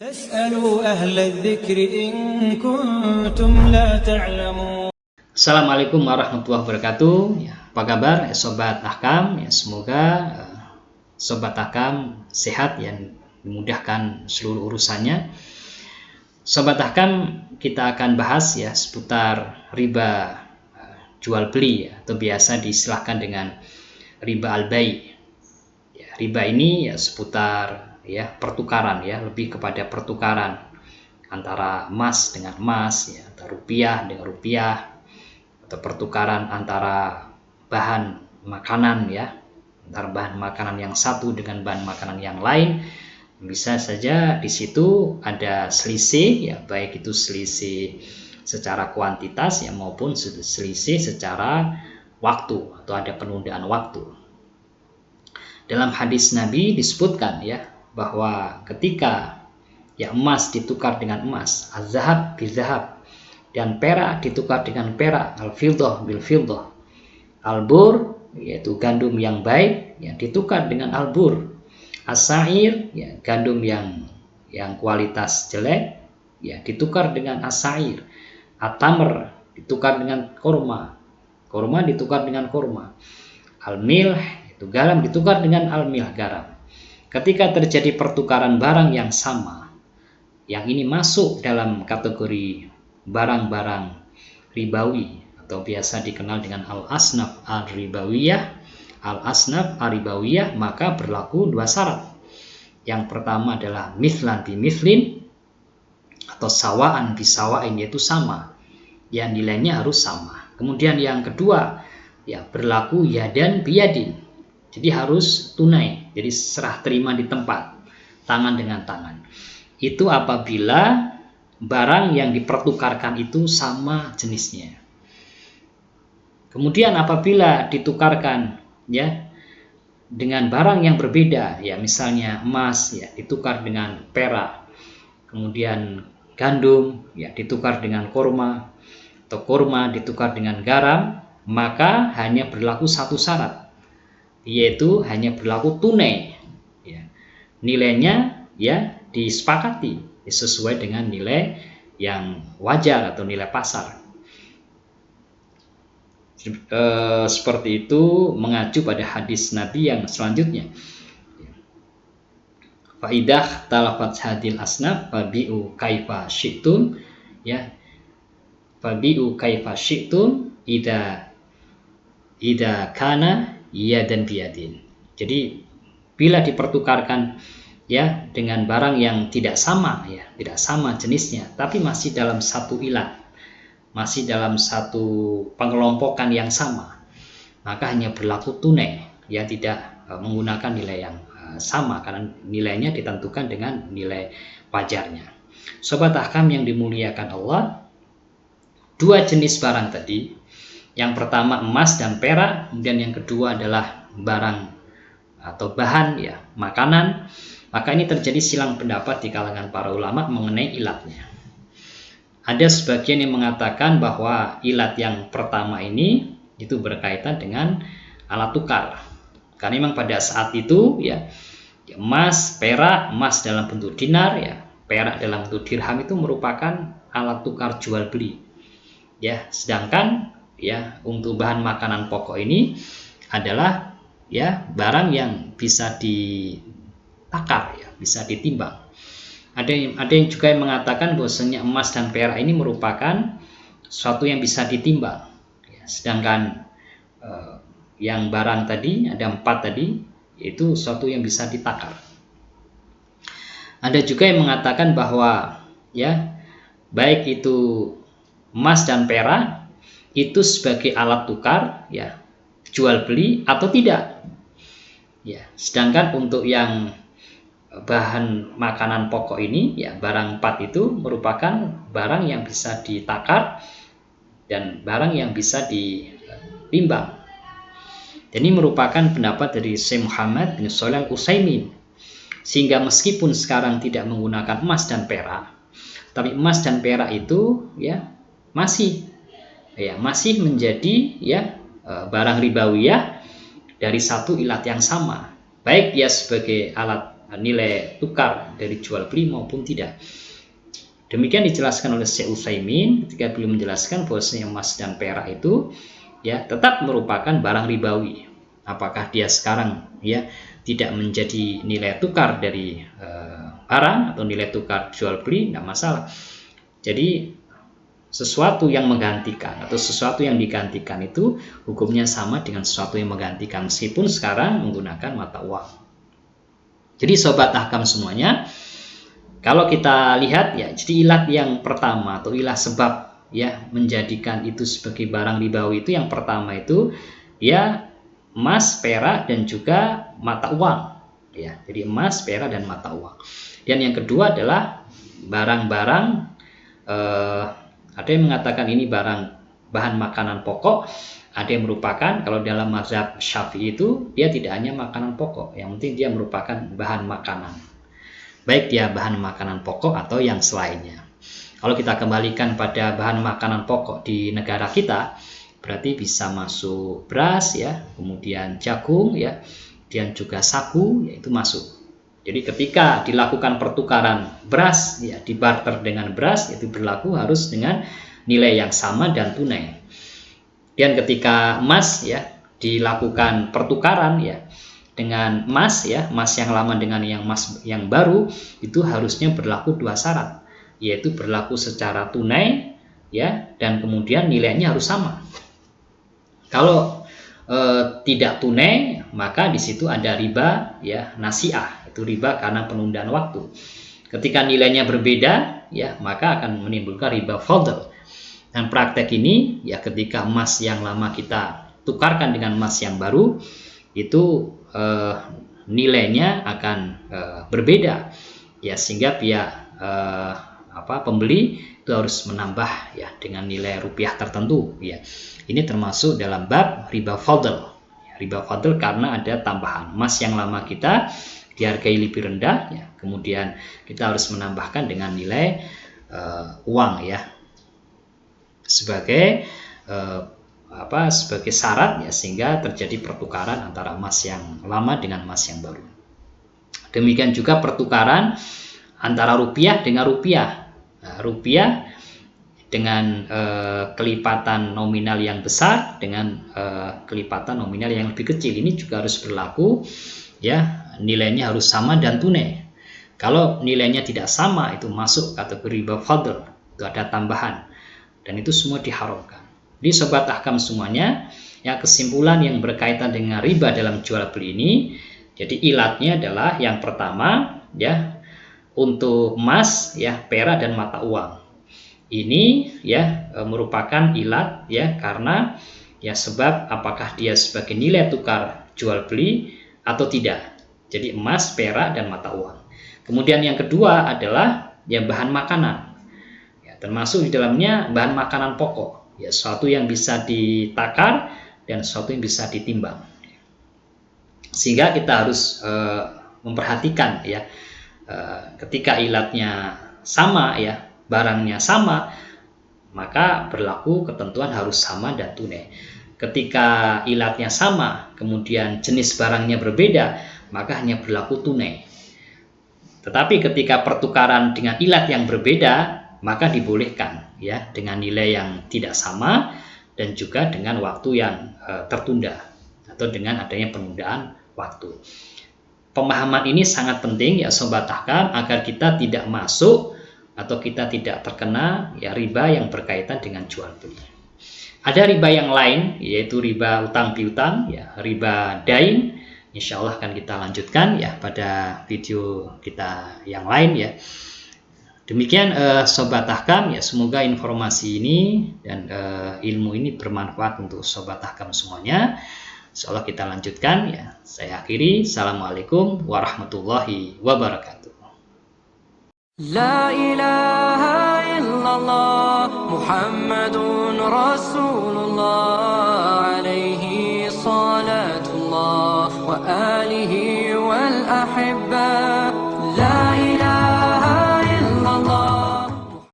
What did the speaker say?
فاسألوا أهل الذكر إن كنتم لا تعلمون. Assalamualaikum warahmatullahi wabarakatuh. Apa kabar Sobat Ahkam? Semoga Sobat Ahkam sehat, yang dimudahkan seluruh urusannya. Sobat Ahkam, kita akan bahas seputar riba jual beli, atau biasa diistilahkan dengan riba al-bai'. Riba ini seputar pertukaran, lebih kepada pertukaran antara emas dengan emas, antara rupiah dengan rupiah, atau pertukaran antara bahan makanan, antara bahan makanan yang satu dengan bahan makanan yang lain. Bisa saja di situ ada selisih, baik itu selisih secara kuantitas maupun selisih secara waktu, atau ada penundaan waktu. Dalam hadis Nabi disebutkan bahwa ketika emas ditukar dengan emas, az-zahab bil-zahab, dan perak ditukar dengan perak, al-fiddah bil-fiddah, al-bur yaitu gandum yang baik ditukar dengan al-bur, as-sa'ir gandum yang kualitas jelek ditukar dengan as-sa'ir, at-tamr ditukar dengan korma, korma ditukar dengan korma, al-milh itu garam ditukar dengan al-milh garam. Ketika terjadi pertukaran barang yang sama, yang ini masuk dalam kategori barang-barang ribawi, atau biasa dikenal dengan al-asnaf al-ribawiyah, maka berlaku dua syarat. Yang pertama adalah mithlan bi mithlin, atau sawaan bi sawain, yaitu sama, yang nilainya harus sama. Kemudian yang kedua berlaku yadan bi yadin, jadi harus tunai, jadi serah terima di tempat, tangan dengan tangan. Itu apabila barang yang dipertukarkan itu sama jenisnya. Kemudian apabila ditukarkan dengan barang yang berbeda, misalnya emas ditukar dengan perak, kemudian gandum ditukar dengan korma, atau korma ditukar dengan garam, maka hanya berlaku satu syarat, yaitu hanya berlaku tunai. Nilainya disepakati sesuai dengan nilai yang wajar atau nilai pasar. Seperti itu mengacu pada hadis Nabi yang selanjutnya. Faidah talafat hadil asnaf fabi'u kaifa syi'tum, fabi'u kaifa syi'tum ida kana yadan biyadin. Jadi bila dipertukarkan dengan barang yang tidak sama, tidak sama jenisnya, tapi masih dalam satu ilat, masih dalam satu pengelompokan yang sama, maka hanya berlaku tunai, tidak menggunakan nilai yang sama, karena nilainya ditentukan dengan nilai wajarnya. Sobat Ahkam yang dimuliakan Allah, dua jenis barang tadi, yang pertama emas dan perak, kemudian yang kedua adalah barang atau bahan makanan, maka ini terjadi silang pendapat di kalangan para ulama mengenai ilatnya. Ada sebagian yang mengatakan bahwa ilat yang pertama ini itu berkaitan dengan alat tukar, karena memang pada saat itu emas, perak, emas dalam bentuk dinar, perak dalam bentuk dirham itu merupakan alat tukar jual beli. Sedangkan untuk bahan makanan pokok ini adalah barang yang bisa ditakar, bisa ditimbang. Ada yang juga yang mengatakan bahwasanya emas dan perak ini merupakan sesuatu yang bisa ditimbang, sedangkan yang barang tadi ada 4 tadi, itu sesuatu yang bisa ditakar. Ada juga yang mengatakan bahwa baik itu emas dan perak itu sebagai alat tukar jual beli atau tidak. Sedangkan untuk yang bahan makanan pokok ini, barang 4 itu merupakan barang yang bisa ditakar dan barang yang bisa ditimbang. Ini merupakan pendapat dari Syekh Muhammad bin Shalih Al-Utsaimin, sehingga meskipun sekarang tidak menggunakan emas dan perak, tapi emas dan perak itu masih menjadi barang ribawiyah dari satu ilat yang sama, baik dia sebagai alat nilai tukar dari jual beli maupun tidak. Demikian dijelaskan oleh Syekh Utsaimin ketika beliau menjelaskan bahwasanya emas dan perak itu ya tetap merupakan barang ribawi. Apakah dia sekarang ya tidak menjadi nilai tukar dari barang atau nilai tukar jual beli, tidak masalah. Jadi sesuatu yang menggantikan atau sesuatu yang digantikan itu hukumnya sama dengan sesuatu yang menggantikan meskipun sekarang menggunakan mata uang. Jadi sobat ahkam semuanya, kalau kita lihat ya, jadi ilat yang pertama atau ilah sebab ya menjadikan itu sebagai barang ribawi itu yang pertama itu ya emas, perak dan juga mata uang ya. Jadi emas, perak dan mata uang. Dan yang kedua adalah barang-barang ada yang mengatakan ini bahan makanan pokok, ada yang merupakan kalau dalam mazhab Syafi'i itu dia tidak hanya makanan pokok, yang penting dia merupakan bahan makanan. Baik dia bahan makanan pokok atau yang selainnya. Kalau kita kembalikan pada bahan makanan pokok di negara kita, berarti bisa masuk beras ya, kemudian jagung ya, dan juga sagu ya, itu masuk. Jadi ketika dilakukan pertukaran beras ya, dibarter dengan beras, itu berlaku harus dengan nilai yang sama dan tunai. Dan ketika emas ya dilakukan pertukaran ya dengan emas ya, emas yang lama dengan emas yang baru, itu harusnya berlaku dua syarat, yaitu berlaku secara tunai ya, dan kemudian nilainya harus sama. Kalau tidak tunai, maka di situ ada riba ya nasiah, itu riba karena penundaan waktu. Ketika nilainya berbeda ya, maka akan menimbulkan riba fadl. Dan praktek ini ya ketika emas yang lama kita tukarkan dengan emas yang baru, itu nilainya akan berbeda ya, sehingga pihak pembeli itu harus menambah ya dengan nilai rupiah tertentu ya. Ini termasuk dalam bab riba fadl ya, riba fadl karena ada tambahan emas yang lama kita dihargai lebih rendah ya, kemudian kita harus menambahkan dengan nilai uang ya sebagai sebagai syarat ya, sehingga terjadi pertukaran antara emas yang lama dengan emas yang baru. Demikian juga pertukaran antara rupiah dengan rupiah. Nah, rupiah dengan kelipatan nominal yang besar dengan kelipatan nominal yang lebih kecil, ini juga harus berlaku ya, nilainya harus sama dan tunai. Kalau nilainya tidak sama, itu masuk kategori riba fadl, itu ada tambahan, dan itu semua diharamkan. Di sobat ahkam semuanya, ya kesimpulan yang berkaitan dengan riba dalam jual beli ini, jadi ilatnya adalah yang pertama ya untuk emas ya, perak dan mata uang. Ini ya merupakan ilat ya karena ya sebab apakah dia sebagai nilai tukar jual beli atau tidak. Jadi emas, perak dan mata uang. Kemudian yang kedua adalah ya bahan makanan. Ya, termasuk di dalamnya bahan makanan pokok. Ya, sesuatu yang bisa ditakar dan sesuatu yang bisa ditimbang. Sehingga kita harus memperhatikan ya, ketika ilatnya sama ya, barangnya sama, maka berlaku ketentuan harus sama dan tunai. Ketika ilatnya sama, kemudian jenis barangnya berbeda, maka hanya berlaku tunai. Tetapi ketika pertukaran dengan ilat yang berbeda, maka dibolehkan ya dengan nilai yang tidak sama dan juga dengan waktu yang tertunda atau dengan adanya penundaan waktu. Pemahaman ini sangat penting ya sobat ahkam, agar kita tidak masuk atau kita tidak terkena ya riba yang berkaitan dengan jual beli. Ada riba yang lain, yaitu riba utang piutang ya, riba dain. Insya Allah akan kita lanjutkan ya pada video kita yang lain ya. Demikian sobat ahkam ya, semoga informasi ini dan ilmu ini bermanfaat untuk sobat ahkam semuanya. Insyaallah kita lanjutkan ya. Saya akhiri. Assalamualaikum warahmatullahi wabarakatuh. La ilaha illallah Muhammadun Rasulullah alaihi salatullah wa alihi wal ahibba